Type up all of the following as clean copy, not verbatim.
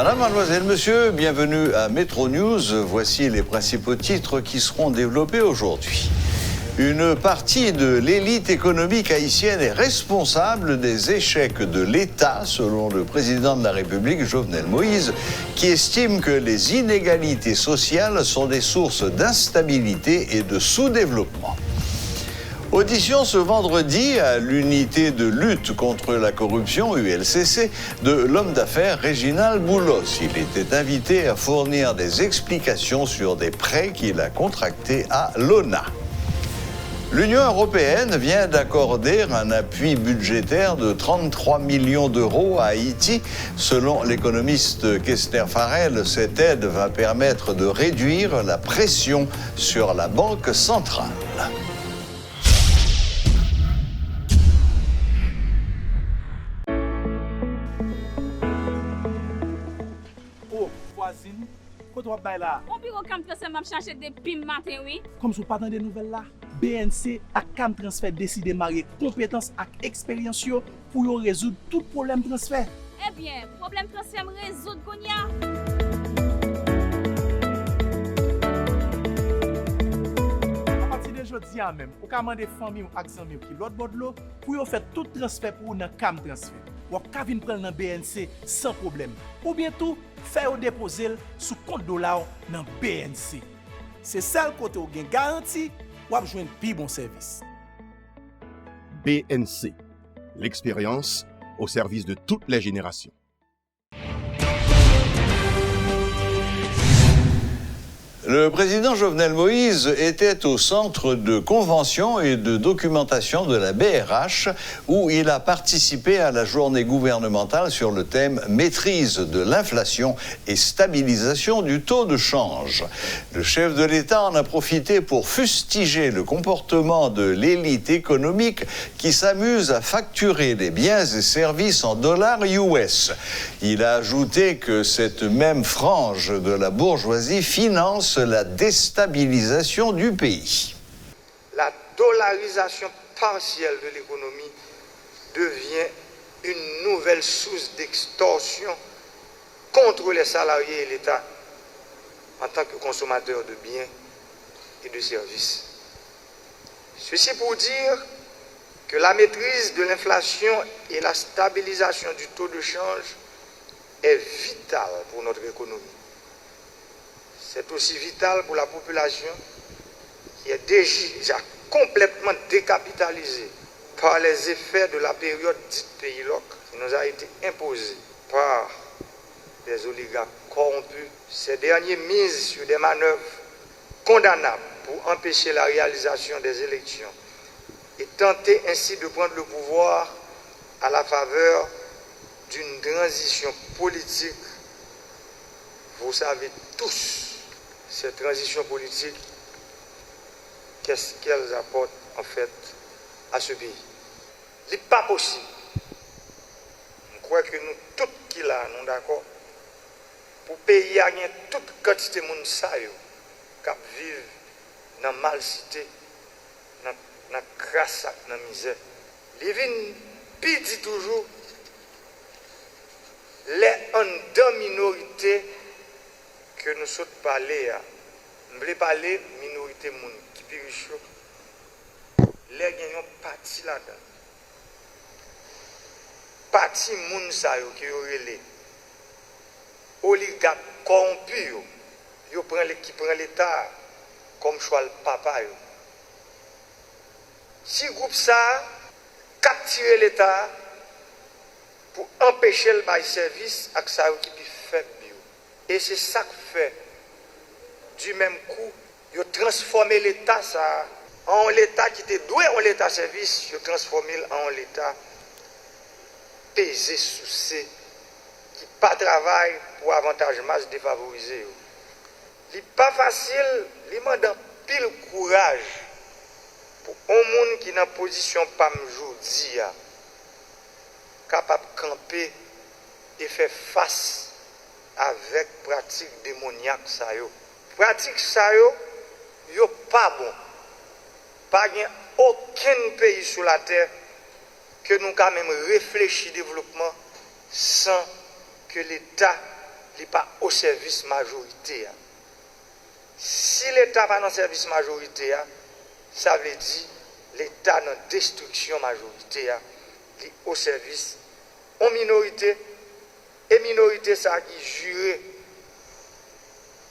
Madame, mademoiselle, monsieur, bienvenue à Métro News. Voici les principaux titres qui seront développés aujourd'hui. Une partie de l'élite économique haïtienne est responsable des échecs de l'État, selon le président de la République, Jovenel Moïse, qui estime que les inégalités sociales sont des sources d'instabilité et de sous-développement. Audition ce vendredi à l'unité de lutte contre la corruption, ULCC, de l'homme d'affaires Réginald Boulos. Il était invité à fournir des explications sur des prêts qu'il a contractés à l'ONA. L'Union européenne vient d'accorder un appui budgétaire de 33 millions d'euros à Haïti. Selon l'économiste Kester Farrell, cette aide va permettre de réduire la pression sur la Banque centrale. Quand on va là, on bureau cam transfert m'a chercher depuis matin oui. comme si vous pas des nouvelles là, BNC a cam transfert décidé marier compétences et expérience pour résoudre tout problème transfert. Eh bien, problème transfert résoudre Gonia. À partir de aujourd'hui même, au commande des familles ou amis qui l'autre bord de l'eau pour faire tout transfert pour dans cam transfert. Ou ka vinn prendre dans BNC sans problème. Ou bien tout faire déposer sous compte dollar dans BNC. C'est ça le côté où gain garantie ou a joindre plus bon service. BNC, l'expérience au service de toutes les générations. Le président Jovenel Moïse était au centre de convention et de documentation de la BRH où il a participé à la journée gouvernementale sur le thème maîtrise de l'inflation et stabilisation du taux de change. Le chef de l'État en a profité pour fustiger le comportement de l'élite économique qui s'amuse à facturer des biens et services en dollars US. Il a ajouté que cette même frange de la bourgeoisie finance la déstabilisation du pays. La dollarisation partielle de l'économie devient une nouvelle source d'extorsion contre les salariés et l'État en tant que consommateurs de biens et de services. Ceci pour dire que la maîtrise de l'inflation et la stabilisation du taux de change est vitale pour notre économie. C'est aussi vital pour la population qui est déjà complètement décapitalisée par les effets de la période dite pays-loc qui nous a été imposée par des oligarques corrompus. Ces derniers misent sur des manœuvres condamnables pour empêcher la réalisation des élections et tenter ainsi de prendre le pouvoir à la faveur d'une transition politique. Vous savez tous, cette transition politique, qu'est-ce qu'elle apporte en fait à ce pays? Ce n'est pas possible. Je crois que nous tous qui là, nous d'accord, pour payer à rien toute quantité de monde qui vivent dans la malcité, dans la crasse, dans la misère. Les vignes dit toujours, les en deux minorités que nous sommes parlés, nous voulons parler minorité moun qui périchent, les gagnants parti là-dedans. Parti moun sa yo qui aurait les oligarques corrompus, qui prend l'État comme choix le papa. Si groupe ça capturer l'État pour empêcher le bail service avec ça qui est faible. Et c'est ça que fait du même coup, ils ont transformé l'État ça en l'État qui était doué en l'État service, ils ont transformé en l'État pesé sous ces qui pas travail pour avantage masse défavorisé. Ce n'est pas facile, il demande pile courage pour un monde qui est dans position pas aujourd'hui capable de camper et faire face avec pratique démoniaque ça yo. Pratique ça yo pas bon. Pas aucun pays sur la terre que nous quand même réfléchir développement sans que l'État n'est pas au service majorité. Si l'État pas dans le service majorité, ça veut dire l'État dans la destruction majorité, est au service en minorité, et minorité ça qui jure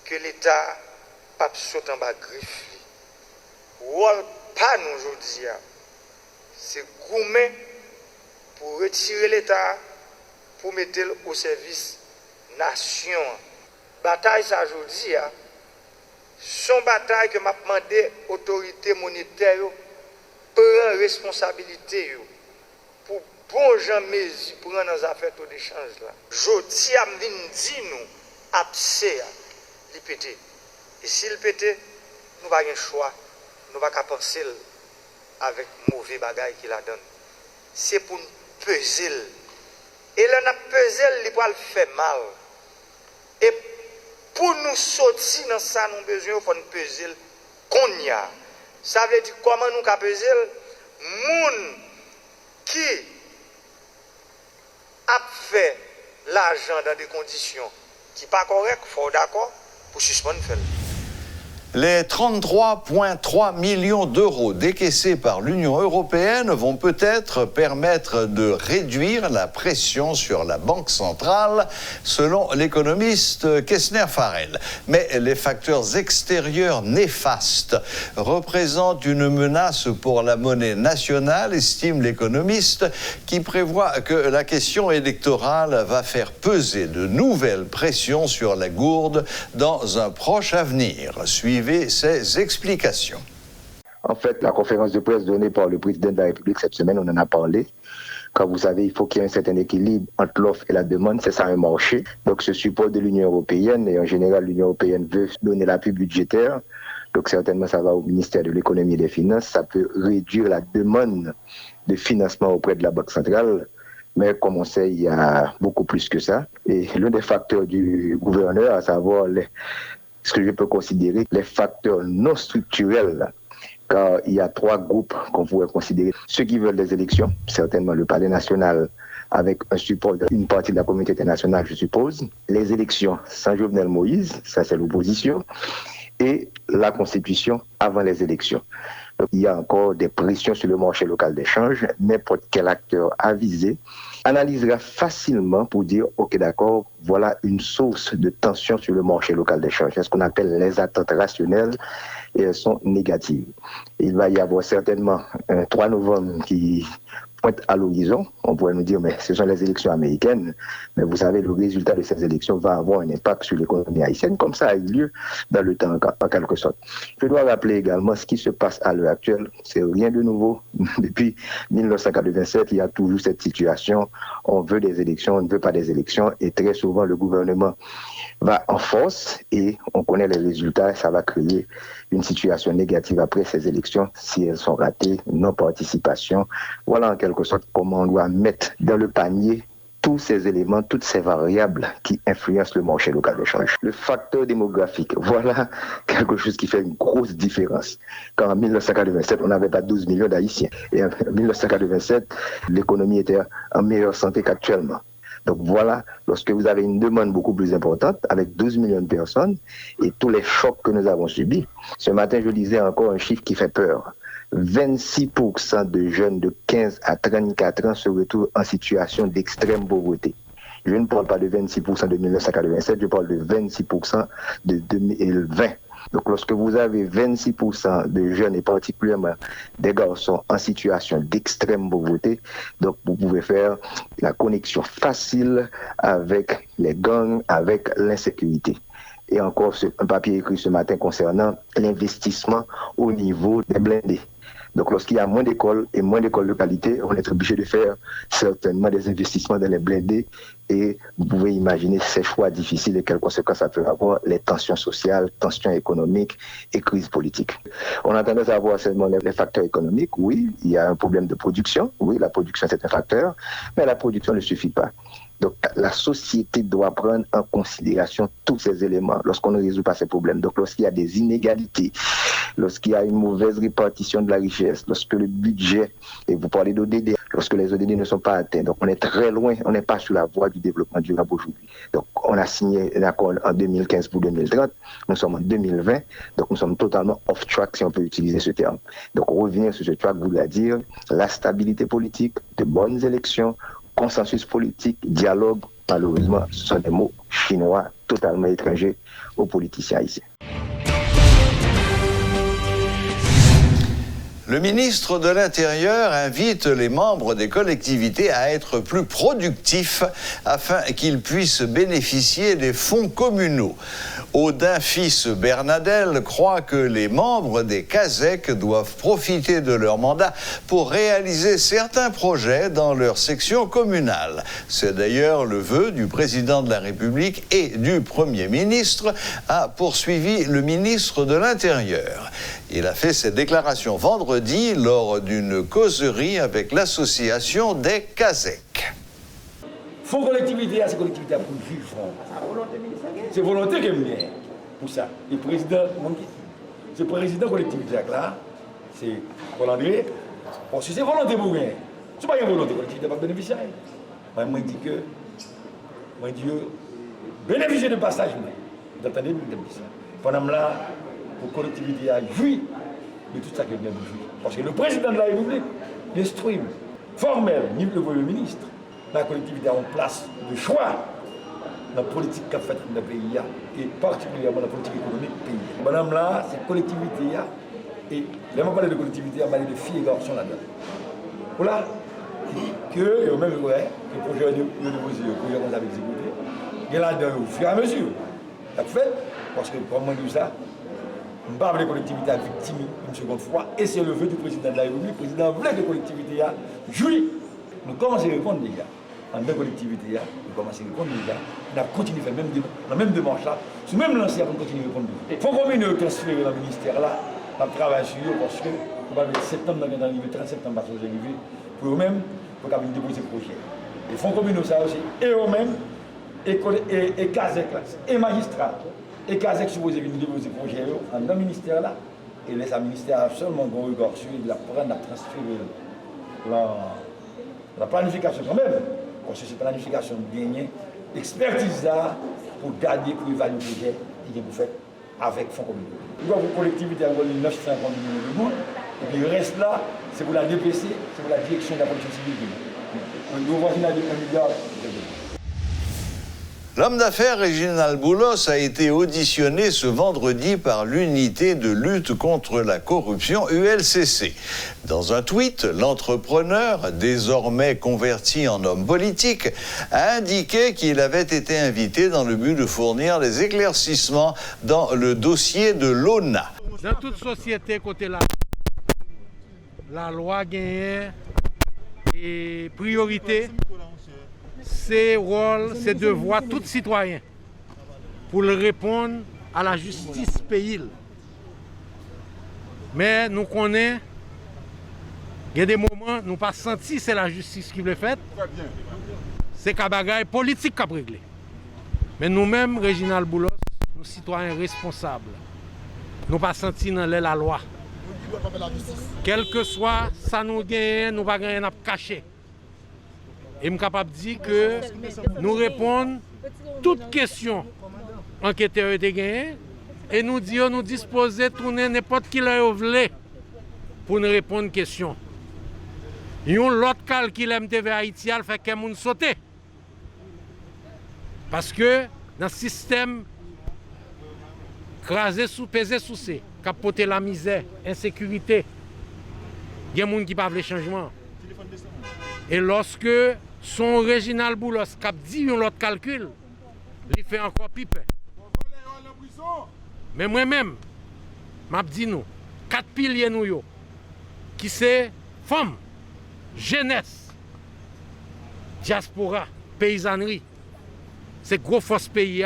que l'État pas saute en bas griffe. Rôle pas nous aujourd'hui, c'est goumer pour retirer l'État, pour mettre au service nation. Bataille ça aujourd'hui, son bataille que m'a demandé autorité monétaire prend responsabilité pour bon gens mesure pour dans les affaires d'échange là. Jodi a vinn di nous absé li pété. Et s'il pété, nous pas un choix, nous pas penser avec mauvais bagaille qu'il a donné. C'est pour nous peser. Et là n'a peser, il va le faire mal. Et pour nous sortir dans ça, nous avons besoin de peser qu'on y a. Ça veut dire comment nous avons peser moun qui a fait l'argent dans des conditions qui ne sont pas correctes, il faut d'accord pour suspendre faire. Les 33,3 millions d'euros décaissés par l'Union européenne vont peut-être permettre de réduire la pression sur la Banque centrale, selon l'économiste Kessner Farrell. Mais les facteurs extérieurs néfastes représentent une menace pour la monnaie nationale, estime l'économiste, qui prévoit que la question électorale va faire peser de nouvelles pressions sur la gourde dans un proche avenir. Suivez ces explications. En fait, la conférence de presse donnée par le président de la République cette semaine, on en a parlé. Comme vous savez, il faut qu'il y ait un certain équilibre entre l'offre et la demande, c'est ça un marché. Donc ce support de l'Union européenne, et en général l'Union européenne veut donner l'appui budgétaire, donc certainement ça va au ministère de l'économie et des finances, ça peut réduire la demande de financement auprès de la Banque centrale. Mais comme on sait, il y a beaucoup plus que ça. Et l'un des facteurs du gouverneur, à savoir ce que je peux considérer les facteurs non structurels, car il y a trois groupes qu'on pourrait considérer. Ceux qui veulent des élections, certainement le Palais national, avec un support d'une partie de la communauté internationale, je suppose. Les élections sans Jovenel Moïse, ça c'est l'opposition, et la Constitution avant les élections. Donc, il y a encore des pressions sur le marché local d'échange. N'importe quel acteur avisé analysera facilement pour dire, OK, d'accord, voilà une source de tension sur le marché local d'échange. C'est ce qu'on appelle les attentes rationnelles et elles sont négatives. Il va y avoir certainement un 3 novembre qui pointe à l'horizon. On pourrait nous dire, mais ce sont les élections américaines. Mais vous savez, le résultat de ces élections va avoir un impact sur l'économie haïtienne, comme ça a eu lieu dans le temps, en quelque sorte. Je dois rappeler également ce qui se passe à l'heure actuelle. C'est rien de nouveau. Depuis 1987, il y a toujours cette situation. On veut des élections, on ne veut pas des élections. Et très souvent, le gouvernement va en force et on connaît les résultats. Ça va créer une situation négative après ces élections si elles sont ratées, non-participation. Voilà en quelque sorte comment on doit mettre dans le panier tous ces éléments, toutes ces variables qui influencent le marché local d'échange. Le facteur démographique, voilà quelque chose qui fait une grosse différence. Quand en 1987, on n'avait pas 12 millions d'Haïtiens. Et en 1987, l'économie était en meilleure santé qu'actuellement. Donc voilà, lorsque vous avez une demande beaucoup plus importante, avec 12 millions de personnes, et tous les chocs que nous avons subis. Ce matin, je lisais encore un chiffre qui fait peur. 26% de jeunes de 15 à 34 ans se retrouvent en situation d'extrême pauvreté. Je ne parle pas de 26% de 1987, je parle de 26% de 2020. Donc lorsque vous avez 26% de jeunes et particulièrement des garçons en situation d'extrême pauvreté, donc vous pouvez faire la connexion facile avec les gangs, avec l'insécurité. Et encore un papier écrit ce matin concernant l'investissement au niveau des blindés. Donc lorsqu'il y a moins d'écoles et moins d'écoles de qualité, on est obligé de faire certainement des investissements dans les blindés et vous pouvez imaginer ces choix difficiles et quelles conséquences ça peut avoir, les tensions sociales, tensions économiques et crises politiques. On a tendance à voir seulement les facteurs économiques, oui, il y a un problème de production, oui, la production c'est un facteur, mais la production ne suffit pas. Donc, la société doit prendre en considération tous ces éléments lorsqu'on ne résout pas ces problèmes. Donc, lorsqu'il y a des inégalités lorsqu'il y a une mauvaise répartition de la richesse, lorsque le budget, et vous parlez d'ODD, lorsque les ODD ne sont pas atteints. Donc on est très loin, on n'est pas sur la voie du développement durable aujourd'hui. Donc on a signé un accord en 2015 pour 2030, nous sommes en 2020, donc nous sommes totalement off track si on peut utiliser ce terme. Donc revenir sur ce track voudrait dire la stabilité politique, de bonnes élections, consensus politique, dialogue. Malheureusement, ce sont des mots chinois totalement étrangers aux politiciens haïtiens. Le ministre de l'Intérieur invite les membres des collectivités à être plus productifs afin qu'ils puissent bénéficier des fonds communaux. Audin Fils Bernadel croit que les membres des CASEC doivent profiter de leur mandat pour réaliser certains projets dans leur section communale. C'est d'ailleurs le vœu du président de la République et du Premier ministre, a poursuivi le ministre de l'Intérieur. Il a fait cette déclaration vendredi lors d'une causerie avec l'association des CASEC. Fonds collectivité, c'est collectivité pour vivre. C'est volonté que je pour ça. Le président, c'est le président de la collectivité là, c'est Paul André. Parce que c'est volonté pour gagner. Ce n'est pas une volonté, la collectivité va bénéficier. Moi, je dis que, bénéficier de passage, vous entendez, pendant là, la collectivité a joui de tout ça que vient de jouir. Parce que le président de la République instruit formel, ni le Premier ministre, la collectivité a en place de choix dans la politique qu'a faite dans le pays et particulièrement dans la politique économique du pays. Madame là, c'est collectivité et là, on parle de collectivité, on parle de filles et garçons là-dedans. Voilà, que même le projet de déposer, le projet qu'on a exécuté, il y a là-dedans au fur et à mesure. Ça fait, parce que comme on dit ça, on parle de collectivité victime une seconde fois et c'est le vœu du président de la République. Le président voulait que la collectivité jouisse. Nous commençons à répondre déjà. En deux collectivités, nous commençons à répondre déjà. On a continué à faire la même démarche là. Sous même lancé avant de continuer à répondre. Il faut qu'on vienne transférer dans le ministère là. On travaille sur eux parce que on va mettre septembre, dans l'arrivée, 30 septembre, parce que vous arrivez. Pour eux-mêmes, pour qu'ils déposer le projet. Il faut qu'on vienne ça aussi. Et eux-mêmes, et CASEC et magistrats. Et CASEC supposé venir déposer le projet dans le ministère là. Et laisse le ministère seulement un regard sur la prendre, la transférer la planification quand même. Parce que c'est planification gagnée, expertise là pour garder, pour évaluer le projet qui est pour faire avec fonds communaux. Pour la collectivité, on a 950 millions de monde. Et puis le reste là, c'est pour la DPC, c'est pour la direction de la politique civile. Nous voici là de 1 milliard. L'homme d'affaires Réginald Boulos a été auditionné ce vendredi par l'unité de lutte contre la corruption ULCC. Dans un tweet, l'entrepreneur, désormais converti en homme politique, a indiqué qu'il avait été invité dans le but de fournir des éclaircissements dans le dossier de l'ONA. Dans toute société, côté la loi gagne et priorité. C'est rôle, c'est devoir tout citoyen pour le répondre à la justice pays. Mais nous connaissons, il y a des moments, nous pas senti que c'est la justice qui le fait. C'est qu'un bagage politique qui a réglé. Mais nous-mêmes, Réginald Boulos, nous citoyens responsables, nous pas senti dans la loi. Quel que soit, ça nous gagne, nous pas gagner à cacher. Et je suis capable de dire que nous répondons à toutes questions enquêteurs ont gagnées et nous disons nous disposer de tourner n'importe qui leur voulait pour nous répondre aux questions. Il y a l'autre cas qui aime TV Haïti, il fait que les gens sautent. Parce que dans le système crasé sous, pesé sous c'est, capoter la misère, insécurité, il y a des gens qui parlent de changement. Et lorsque son Réginald Boulos cap dit l'autre calcul, il fait encore pipe. Mais moi-même, je dis nous, 4 piliers nous, qui c'est femmes, jeunesse, diaspora, paysannerie. C'est gros force pays,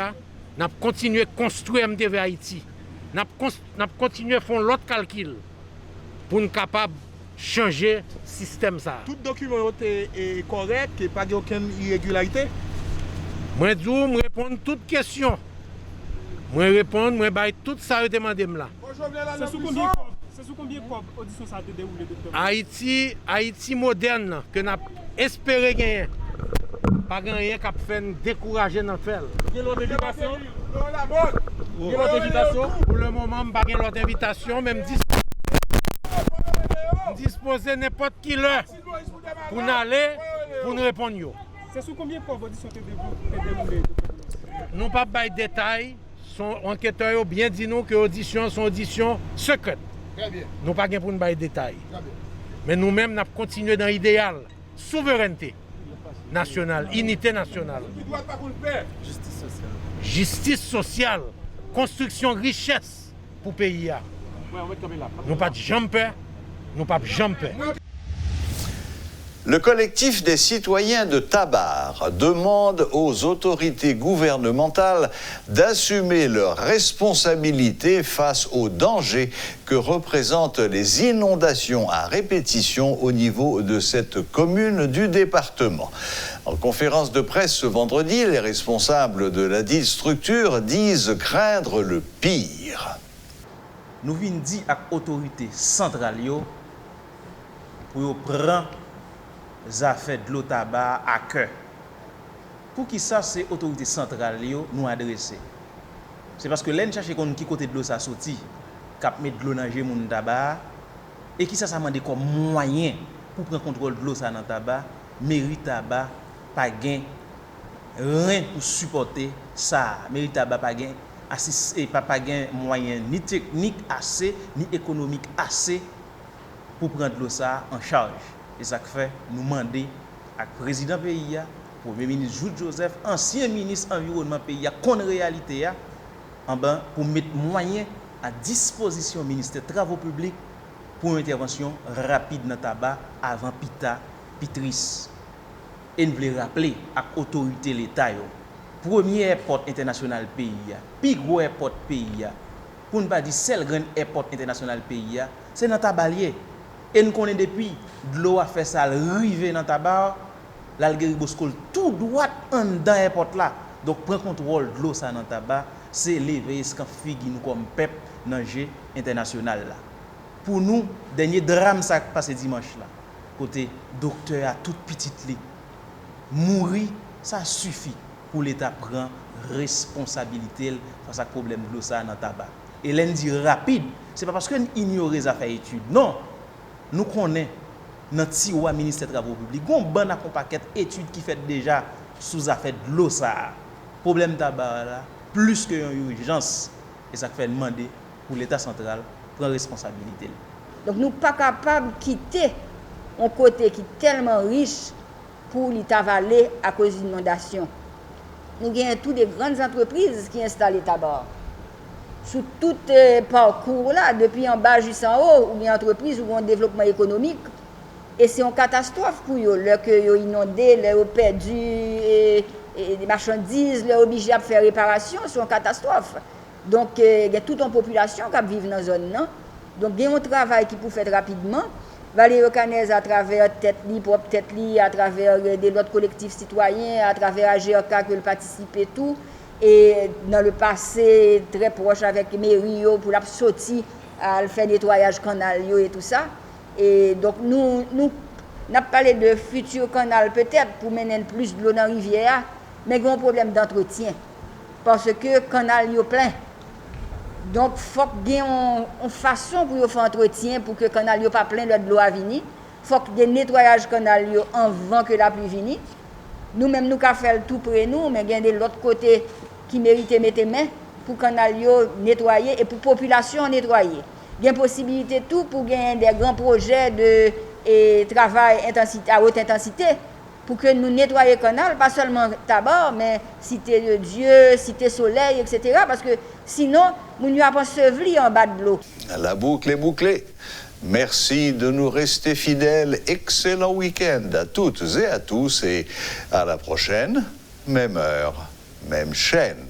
nous avons continué à construire MTV Haïti. Nous avons continué à faire l'autre calcul pour nous capables changer le système. Tout document est correct et pas aucune irrégularité? Je réponds à toutes questions. Je réponds, je baille tout ça que demandé là. C'est sous combien de auditions ça a été déroulé, docteur? Haïti moderne, que nous avons espéré gagner. Pas gagner qui a fait décourager dans le fait. Il y a l'autre invitation? Il y a l'autre invitation? Pour le moment, je n'ai pas l'autre invitation, même disposer n'importe qui l'heure pour nous aller, pour nous répondre. C'est sous combien de auditions qui a été déroulé? Nous pas de détails. Son enquêteurs ont bien dit nous que l'audition sont auditions secrètes. Très bien. Nous pas pour nous de détails. Mais nous-mêmes, nous continuons dans l'idéal. Souveraineté nationale, unité nationale. Justice sociale, construction richesse pour le pays. Nous pas de jumper, nous pas de jumper. Le collectif des citoyens de Tabar demande aux autorités gouvernementales d'assumer leurs responsabilités face aux dangers que représentent les inondations à répétition au niveau de cette commune du département. En conférence de presse ce vendredi, les responsables de la dite structure disent craindre le pire. Nous venons dire à l'autorité centrale pour prendre les affaires de l'eau tabac à cœur. Pour qui ça, c'est l'autorité centrale nous adresser. C'est parce que l'en cherche qui côté de l'eau ça sorti, cap mettre de l'eau dans le tabac, et qui ça demande comme moyen pour prendre contrôle de l'eau ça dans tabac, mairie tabac pas gain rien pour supporter ça, mairie tabac pas gain et pas gain moyen ni technique assez ni économique assez pour prendre l'eau ça en charge. Et ça fait nous demander à président pays, premier ministre Jules Joseph, ancien ministre environnement pays, qu'on réalité en ben pour mettre moyens à disposition du ministère des Travaux publics pour une intervention rapide dans le tabac avant Pita Pitris. Et nous voulons rappeler à l'autorité de l'État, premier airport international pays, plus gros airport pays, pour ne pas dire seul grand airport international pays, c'est dans le tabalier. Et nous connaissons depuis, de l'eau a fait ça, arriver dans le tabac, l'Algérie Boscol tout droit en dans l'airport là. Donc, prendre contrôle de l'eau dans le tabac, c'est lever ce qu'on fait nous comme peuple dans le jeu international là. Pour nous, dernier drame ça passé dimanche là, côté docteur à toute petite ligne, mourir, ça suffit pour l'État prendre responsabilité face à problème de l'eau dans le tabac. Et lundi rapide, c'est pas parce que nous ignorons les affaires études, non. Nous connaissons notre tiroir ministère des Travaux publics, on bon un paquet d'études qui fait déjà sous affaire de l'eau ça. Problème tabac là, plus que une urgence et ça fait demander pour l'État central prendre responsabilité. Donc nous pas capables de quitter un côté qui est tellement riche pour l'État valer à cause d'inondation. Nous avons toutes des grandes entreprises qui installent tabac. Sous tout parcours là, depuis en bas jusqu'en haut, ou bien entreprise ou un développement économique, et c'est une catastrophe pour eux. Lorsque ils ont inondé, ils ont perdu des marchandises, ils sont obligés à faire réparation, c'est une catastrophe. Donc il y a toute une population qui vit dans la zone là. Donc il y a un travail qui peut faire rapidement. Valérie Canès à travers tête li, à travers des autres collectifs citoyens, à travers AGRK que participe tout. Et dans le passé, très proche avec Mério pour la sortir à faire nettoyage canal et tout ça. Et donc nous avons parlé de futur canal peut-être pour mener plus de l'eau dans la rivière, mais il y a un problème d'entretien. Parce que le canal est plein. Donc il faut qu'il y ait une façon pour faire entretien pour que le canal n'est pas plein de l'eau à venir. Il faut qu'il y ait un nettoyage canal avant que la pluie vienne. Nous-mêmes, nous avons fait tout près nous, mais il y a de l'autre côté qui mérite de mettre main pour que le canal nettoyer et pour la population nettoyer. Il y a une possibilité tout pour gagner des grands projets de travail à haute intensité pour que nous nettoyions le canal, pas seulement tabac, mais Cité de Dieu, Cité Soleil, etc. Parce que sinon, nous ne pouvons pas enseveli en bas de l'eau. La boucle est bouclée. Merci de nous rester fidèles. Excellent week-end à toutes et à tous et à la prochaine, même heure, même chaîne.